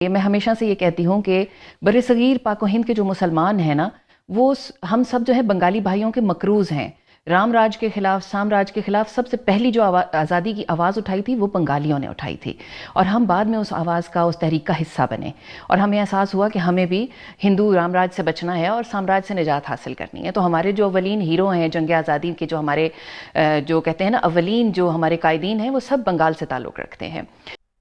मैं हमेशा से ये कहती हूँ कि बरसगीर पाक व हिंद के जो मुसलमान हैं ना, वो हम सब जो है बंगाली भाइयों के मकरूज़ हैं। राम राज के खिलाफ, साम्राज्य के खिलाफ सबसे पहली जो आज़ादी की आवाज़ उठाई थी वो बंगालियों ने उठाई थी, और हम बाद में उस आवाज़ का, उस तहरीक का हिस्सा बने, और हमें एहसास हुआ कि हमें भी हिंदू रामराज से बचना है और साम्राज्य से निजात हासिल करनी है। तो हमारे जो अवलीन हीरो हैं जंग आज़ादी के, जो हमारे जो कहते हैं ना अवलीन जो हमारे कायदीन हैं, वो सब बंगाल से ताल्लुक़ रखते हैं।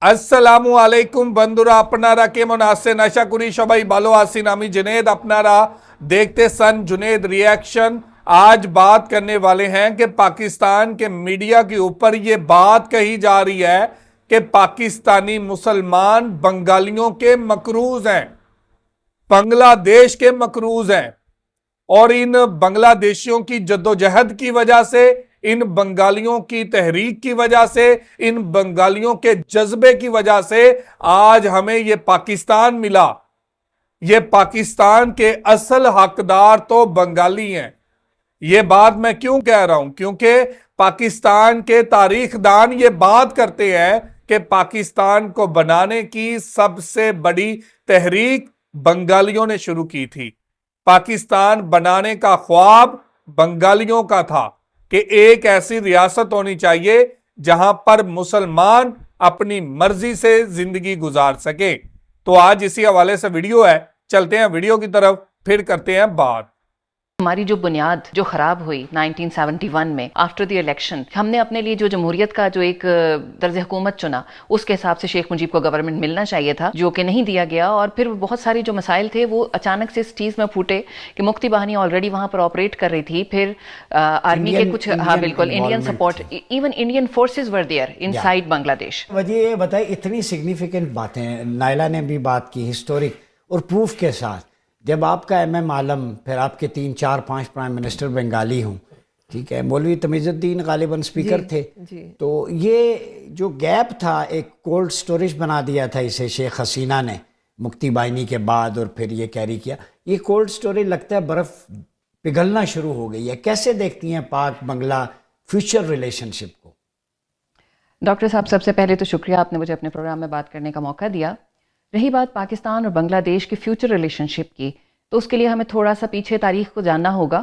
আসসালামু আলাইকুম বন্ধুরা, আপনারা কেমন আছেন? আশা করি সবাই ভালো আছেন। আমি जुनेद, আপনারা देखते जुनेद रिएक्शन। आज बात करने वाले हैं कि पाकिस्तान के मीडिया के ऊपर ये बात कही जा रही है कि पाकिस्तानी मुसलमान बंगालियों के मकरूज हैं, बांग्लादेश के मकरूज हैं, और इन बांग्लादेशियों की जद्दोजहद की वजह से, इन बंगालियों की तहरीक की वजह से, इन बंगालियों के जज्बे की वजह से आज हमें ये पाकिस्तान मिला। ये पाकिस्तान के असल हकदार तो बंगाली हैं। ये बात मैं क्यों कह रहा हूं? क्योंकि पाकिस्तान के तारीखदान ये बात करते हैं कि पाकिस्तान को बनाने की सबसे बड़ी तहरीक बंगालियों ने शुरू की थी। पाकिस्तान बनाने का ख्वाब बंगालियों का था कि एक ऐसी रियासत होनी चाहिए जहां पर मुसलमान अपनी मर्जी से जिंदगी गुजार सके। तो आज इसी हवाले से वीडियो है, चलते हैं वीडियो की तरफ, फिर करते हैं बात। हमारी जो बुनियाद जो ख़राब हुई 1971 में आफ्टर द इलेक्शन, हमने अपने लिए जो जमहूरियत का जो एक तर्ज हुकूमत चुना, उसके हिसाब से शेख मुजीब को गवर्नमेंट मिलना चाहिए था, जो कि नहीं दिया गया। और फिर बहुत सारे जो मसाइल थे वो अचानक से इस चीज़ में फूटे कि मुक्ति बाहिनी ऑलरेडी वहाँ पर ऑपरेट कर रही थी। फिर आर्मी के कुछ, हाँ बिल्कुल, Indian support, even Indian forces were there inside Bangladesh. वजह ये बताइए, इतनी सिग्निफिकेंट बातें नायला ने भी बात की, हिस्टोरिक और प्रूफ के साथ। जब आपका एम आलम, फिर आपके 3, 4, 5 प्राइम मिनिस्टर बंगाली हूँ, ठीक है, मौलवी तमीज़ुद्दीन गालिबन स्पीकर थे, तो ये जो गैप था, एक कोल्ड स्टोरेज बना दिया था इसे शेख हसीना ने मुक्ति बाहिनी के बाद, और फिर ये कैरी किया। ये कोल्ड स्टोरेज लगता है बर्फ़ पिघलना शुरू हो गई है। कैसे देखती हैं पाक बंगला फ्यूचर रिलेशनशिप को? डॉक्टर साहब, सबसे पहले तो शुक्रिया, आपने मुझे अपने प्रोग्राम में बात करने का मौका दिया। रही बात पाकिस्तान और बांग्लादेश के फ्यूचर रिलेशनशिप की, तो उसके लिए हमें थोड़ा सा पीछे तारीख़ को जानना होगा,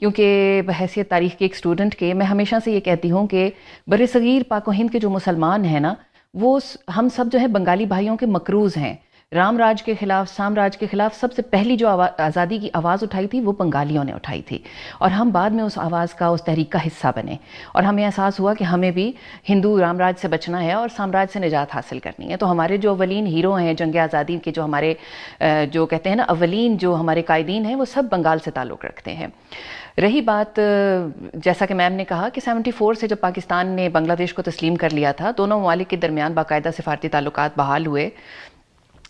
क्योंकि बहैसियत तारीख़ के एक स्टूडेंट के मैं हमेशा से ये कहती हूँ कि बरसगीर पाक व हिंद के जो मुसलमान हैं ना, वो हम सब जो है बंगाली भाइयों के मकरूज़ हैं। राम राज के खिलाफ, साम्राज्य के खिलाफ सबसे पहली जो आज़ादी की आवाज़ उठाई थी वो बंगालियों ने उठाई थी, और हम बाद में उस आवाज़ का, उस तहरीक का हिस्सा बने, और हमें एहसास हुआ कि हमें भी हिंदू रामराज से बचना है और साम्राज्य से निजात हासिल करनी है। तो हमारे जो अवलीन हीरो हैं जंग आज़ादी के, जो हमारे जो कहते हैं ना अवलीन जो हमारे कायदीन हैं, वो सब बंगाल से ताल्लुक़ रखते हैं। रही बात, जैसा कि मैम ने कहा कि 74 से जब पाकिस्तान ने बांग्लादेश को तस्लीम कर लिया था, दोनों ममालिक के दरमियान बाकायदा सिफारती ताल्लुकात बहाल हुए,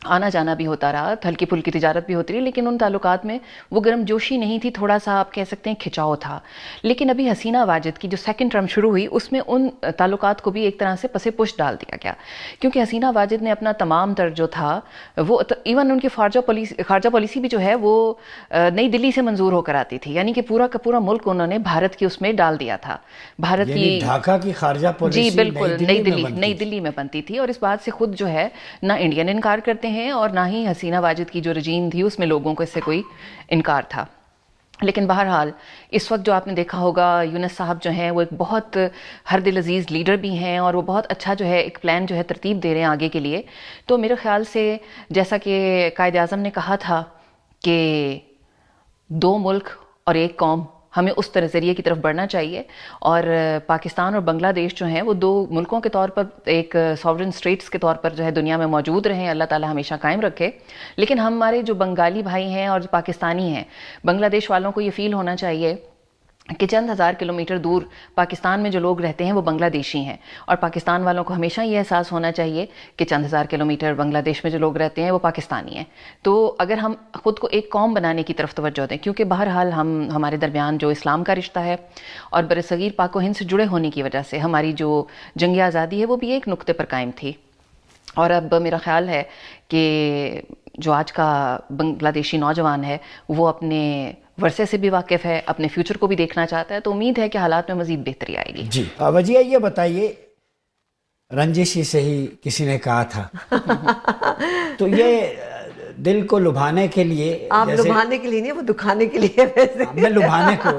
आना जाना भी होता रहा, हल्की फुल्की तिजारत भी होती रही, लेकिन उन ताल्लुकात में वो गर्मजोशी नहीं थी, थोड़ा सा आप कह सकते हैं खिंचाव था। लेकिन अभी हसीना वाजिद की जो सेकंड टर्म शुरू हुई, उसमें उन ताल्लुकात को भी एक तरह से पसे पुश डाल दिया गया, क्योंकि हसीना वाजिद ने अपना तमाम तर जो था वो, इवन उनकी खारजा पॉलिसी भी जो है वो नई दिल्ली से मंजूर होकर आती थी, यानी कि पूरा का पूरा मुल्क उन्होंने भारत की उसमें डाल दिया था। भारत की ढाका की खारजा पॉलिसी, जी बिल्कुल, नई दिल्ली में बनती थी, और इस बात से खुद जो है ना इंडियन इनकार करते हैं और ना ही हसीना वाजिद की जो रजीम थी उसमें लोगों को इससे कोई इनकार था। लेकिन बहरहाल इस वक्त जो आपने देखा होगा, यूनुस साहब जो हैं वो एक बहुत हर दिल अजीज़ लीडर भी हैं, और वो बहुत अच्छा जो है एक प्लान जो है तरतीब दे रहे हैं आगे के लिए। तो मेरे ख्याल से, जैसा कि कायद आज़म ने कहा था कि 2 मुल्क और 1 कौम, हमें उस तरह ज़रिए की तरफ बढ़ना चाहिए, और पाकिस्तान और बांग्लादेश जो हैं वो 2 मुल्कों के तौर पर, एक सॉवरेन स्टेट्स के तौर पर जो है दुनिया में मौजूद रहें, अल्लाह ताला हमेशा कायम रखे। लेकिन हमारे जो बंगाली भाई हैं और जो पाकिस्तानी हैं, बांग्लादेश वालों को ये फ़ील होना चाहिए कि चंद हज़ार किलोमीटर दूर पाकिस्तान में जो लोग रहते हैं वो बांग्लादेशी हैं, और पाकिस्तान वालों को हमेशा ये एहसास होना चाहिए कि चंद हज़ार किलोमीटर बांग्लादेश में जो लोग रहते हैं वो पाकिस्तानी हैं। तो अगर हम ख़ुद को एक कौम बनाने की तरफ तवज्जो दें, क्योंकि बहरहाल हमारे दरमियान जो इस्लाम का रिश्ता है और बरसगीर पाक व हिंद से जुड़े होने की वजह से हमारी जो जंग आज़ादी है वो भी एक नुक्ते पर कायम थी। और अब मेरा ख्याल है कि जो आज का बांग्लादेशी नौजवान है वो अपने वर्षे से भी वाकिफ़ है, अपने फ्यूचर को भी देखना चाहता है, तो उम्मीद है कि हालात में मज़ीद बेहतरी आएगी। जी वजिया, ये बताइए, रंजिश ही सही किसी ने कहा था। तो ये दिल को लुभाने के लिए, आप लुभाने के लिए नहीं, वो दुखाने के लिए वैसे। मैं लुभाने को,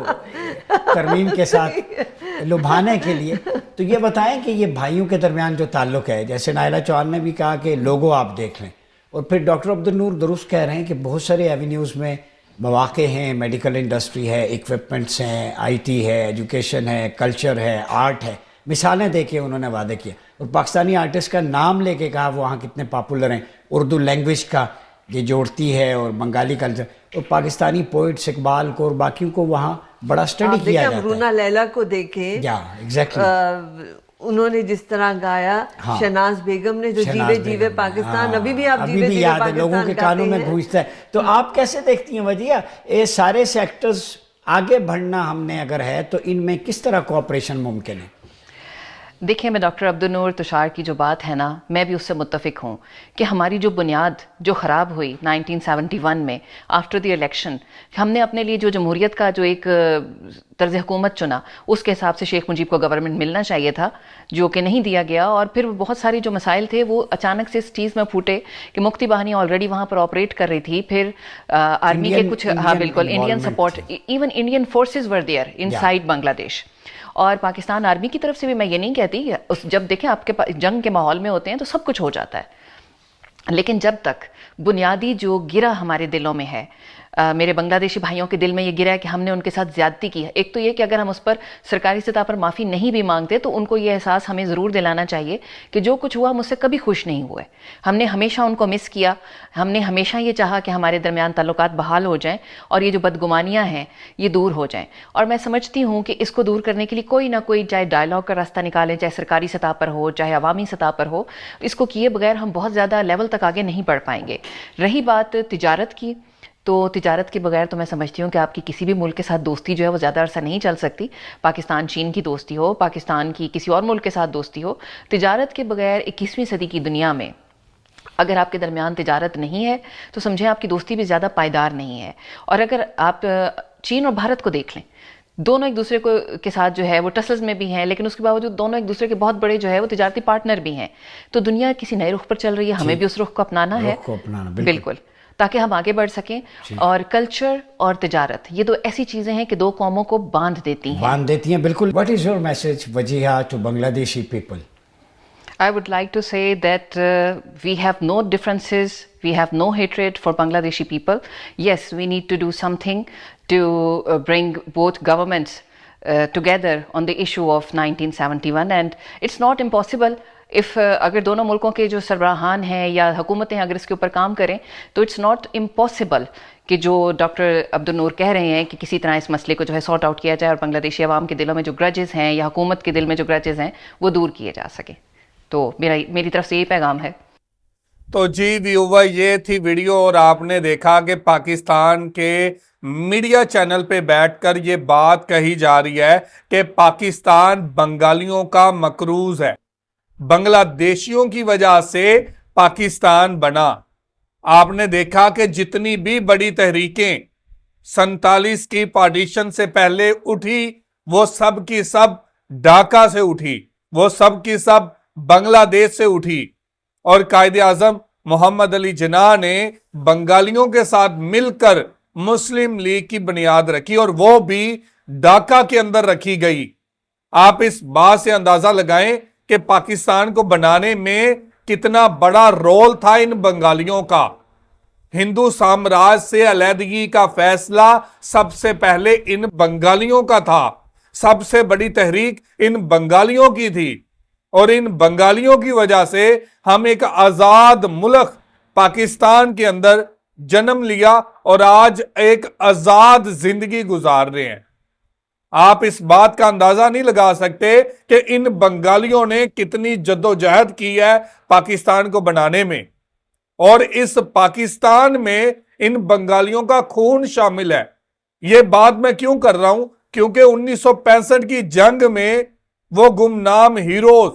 तरमीम के साथ लुभाने के लिए। तो ये बताएं कि ये भाइयों के दरमियान जो ताल्लुक़ है, जैसे नायला चौहान ने भी कहा कि लोगो आप देख लें, और फिर डॉक्टर अब्दुल नूर दुरुस्त कह रहे हैं कि बहुत सारे एवेन्यूज़ में मौक़े हैं, मेडिकल इंडस्ट्री है, इक्विपमेंट्स हैं, IT है, एजुकेशन है, कल्चर है, आर्ट है, मिसालें दे के उन्होंने वादे किए। और पाकिस्तानी आर्टिस्ट का नाम लेके कहा वो वहाँ कितने पॉपुलर हैं, उर्दू लैंग्वेज का ये जोड़ती है और बंगाली कल्चर, और पाकिस्तानी पोइट्स इकबाल को और बाकियों को वहाँ बड़ा स्टडी किया जाता है। रूना लैला को देखें, या एग्जैक्टली उन्होंने जिस तरह गाया, हाँ, शहनाज बेगम ने जो जीवे जीवे पाकिस्तान, हाँ, अभी भी आप जीवे जीवे याद है, पाकिस्तान लोगों के कानों में गूंजता है। तो आप कैसे देखती हैं वजिया, ये सारे सेक्टर्स आगे बढ़ना हमने अगर है तो इनमें किस तरह कोऑपरेशन मुमकिन है? देखिए, मैं डॉक्टर अब्दुल नूर तुषार की जो बात है ना, मैं भी उससे मुत्तफिक हूँ कि हमारी जो बुनियाद जो ख़राब हुई 1971 में आफ्टर द इलेक्शन, हमने अपने लिए जो जमहूरियत का जो एक तर्ज हुकूमत चुना, उसके हिसाब से शेख मुजीब को गवर्नमेंट मिलना चाहिए था, जो कि नहीं दिया गया। और फिर बहुत सारे जो मसाइल थे वो अचानक से इस चीज़ में फूटे कि मुक्ति बाहिनी ऑलरेडी वहाँ पर ऑपरेट कर रही थी, फिर आर्मी के कुछ, हाँ बिल्कुल, Indian support, even Indian forces were there inside Bangladesh. और पाकिस्तान आर्मी की तरफ से भी मैं ये नहीं कहती, जब देखें आपके पास जंग के माहौल में होते हैं तो सब कुछ हो जाता है, लेकिन जब तक बुनियादी जो गिरा हमारे दिलों में है, मेरे बांग्लादेशी भाइयों के दिल में ये गिरा है कि हमने उनके साथ ज़्यादती की है। एक तो ये कि अगर हम उस पर सरकारी सतह पर माफ़ी नहीं भी मांगते तो उनको ये एहसास हमें ज़रूर दिलाना चाहिए कि जो कुछ हुआ मुझसे कभी खुश नहीं हुए, हमने हमेशा उनको मिस किया, हमने हमेशा ये चाहा कि हमारे दरमियान ताल्लुकात बहाल हो जाएं और ये जो बदगुमानियाँ हैं ये दूर हो जाएं। और मैं समझती हूँ कि इसको दूर करने के लिए कोई ना कोई, चाहे डायलॉग का रास्ता निकालें, चाहे सरकारी सतह पर हो, चाहे अवामी सतह पर हो, इसको किए बगैर हम बहुत ज़्यादा लेवल तक आगे नहीं बढ़ पाएंगे। रही बात तिजारत की, तो तिजारत के बगैर तो मैं समझती हूँ कि आपकी किसी भी मुल्क के साथ दोस्ती जो है वो ज़्यादा अरसा नहीं चल सकती। पाकिस्तान चीन की दोस्ती हो, पाकिस्तान की किसी और मुल्क के साथ दोस्ती हो, तिजारत के बगैर 21वीं सदी की दुनिया में अगर आपके दरमियान तिजारत नहीं है तो समझें आपकी दोस्ती भी ज़्यादा पायदार नहीं है। और अगर आप चीन और भारत को देख लें, दोनों एक दूसरे को के साथ जो है वो टसल्स में भी हैं, लेकिन उसके बावजूद दोनों एक दूसरे के बहुत बड़े जो है वो तिजारती पार्टनर भी हैं। तो दुनिया किसी नए रुख पर चल रही है, हमें भी उस रुख को अपनाना है, बिल्कुल, ताकि हम आगे बढ़ सकें। और कल्चर और तिजारत ये दो ऐसी चीज़ें हैं कि दो कौमों को बांध देती हैं, बिल्कुल। What is your message Wajiha to Bangladeshi people? I would like to say that we have no differences, we have no hatred for Bangladeshi people. Yes, we need to do something to bring both governments together on the issue of 1971, and it's not impossible. if अगर दोनों मुल्कों के जो सरबराहान हैं या हुकूमतें अगर इसके ऊपर काम करें तो इट्स नॉट इम्पॉसिबल कि जो डॉक्टर अब्दुल नूर कह रहे हैं कि किसी तरह इस मसले को जो है सॉर्ट आउट किया जाए और बांग्लादेशी अवाम के दिलों में जो ग्रजेस हैं या हुकूमत के दिल में जो ग्रजेस हैं वो दूर किए जा सके। तो मेरी तरफ से यही पैगाम है। तो जी व्यूवर, ये थी वीडियो और आपने देखा कि पाकिस्तान के मीडिया चैनल पे बैठकर ये बात कही जा रही है कि पाकिस्तान बंगालियों का मकरूज है, बांग्लादेशियों की वजह से पाकिस्तान बना। आपने देखा कि जितनी भी बड़ी तहरीकें 47 की पार्टीशन से पहले उठी वो सब की सब ढाका से उठी, वो सब की सब बांग्लादेश से उठी और कायदे आजम मोहम्मद अली जिन्ना ने बंगालियों के साथ मिलकर मुस्लिम लीग की बुनियाद रखी और वो भी ढाका के अंदर रखी गई। आप इस बात से अंदाजा लगाएं कि पाकिस्तान को बनाने में कितना बड़ा रोल था इन बंगालियों का। हिंदू साम्राज्य से अलहदगी का फैसला सबसे पहले इन बंगालियों का था, सबसे बड़ी तहरीक इन बंगालियों की थी और इन बंगालियों की वजह से हम एक आजाद मुल्क पाकिस्तान के अंदर जन्म लिया और आज एक आजाद जिंदगी गुजार रहे हैं। आप इस बात का अंदाजा नहीं लगा सकते कि इन बंगालियों ने कितनी जद्दोजहद की है पाकिस्तान को बनाने में, और इस पाकिस्तान में इन बंगालियों का खून शामिल है। यह बात मैं क्यों कर रहा हूं, क्योंकि 1965 की जंग में वो गुमनाम हीरोज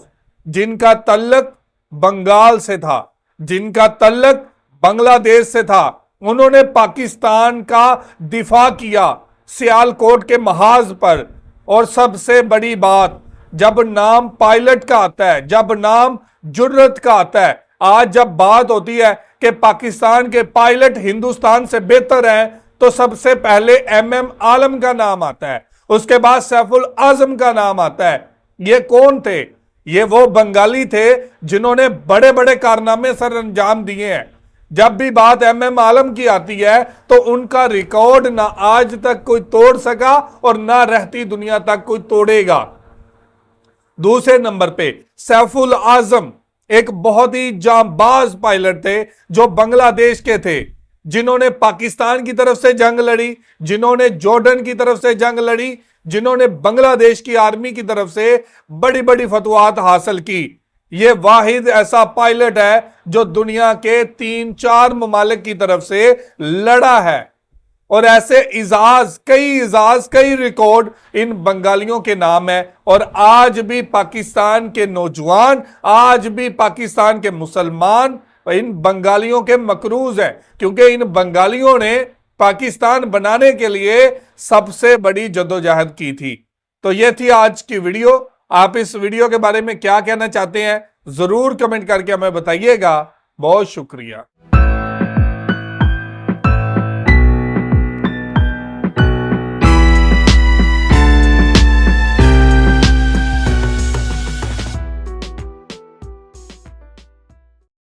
जिनका तल्लक बंगाल से था, जिनका तल्लक बांग्लादेश से था, उन्होंने पाकिस्तान का दिफा किया सियालकोट के महाज पर। और सबसे बड़ी बात, जब नाम पायलट का आता है, जब नाम जुर्रत का आता है, आज जब बात होती है कि पाकिस्तान के पायलट हिंदुस्तान से बेहतर हैं, तो सबसे पहले MM आलम का नाम आता है, उसके बाद सैफुल आजम का नाम आता है। ये कौन थे? ये वो बंगाली थे जिन्होंने बड़े बड़े कारनामे सर अंजाम दिए हैं। जब भी बात MM आलम की आती है तो उनका रिकॉर्ड ना आज तक कोई तोड़ सका और ना रहती दुनिया तक कोई तोड़ेगा। दूसरे नंबर पे सैफुल आजम एक बहुत ही जांबाज पायलट थे जो बांग्लादेश के थे, जिन्होंने पाकिस्तान की तरफ से जंग लड़ी, जिन्होंने जॉर्डन की तरफ से जंग लड़ी, जिन्होंने बांग्लादेश की आर्मी की तरफ से बड़ी बड़ी फतवाहत हासिल की। ये वाहिद ऐसा पायलट है जो दुनिया के 3-4 ममालिक की तरफ से लड़ा है। और ऐसे इजाज, कई रिकॉर्ड इन बंगालियों के नाम है। और आज भी पाकिस्तान के नौजवान, आज भी पाकिस्तान के मुसलमान इन बंगालियों के मकरूज हैं, क्योंकि इन बंगालियों ने पाकिस्तान बनाने के लिए सबसे बड़ी जद्दोजहद की थी। तो ये थी आज की वीडियो। आप इस वीडियो के बारे में क्या कहना चाहते हैं जरूर कमेंट करके हमें बताइएगा। बहुत शुक्रिया।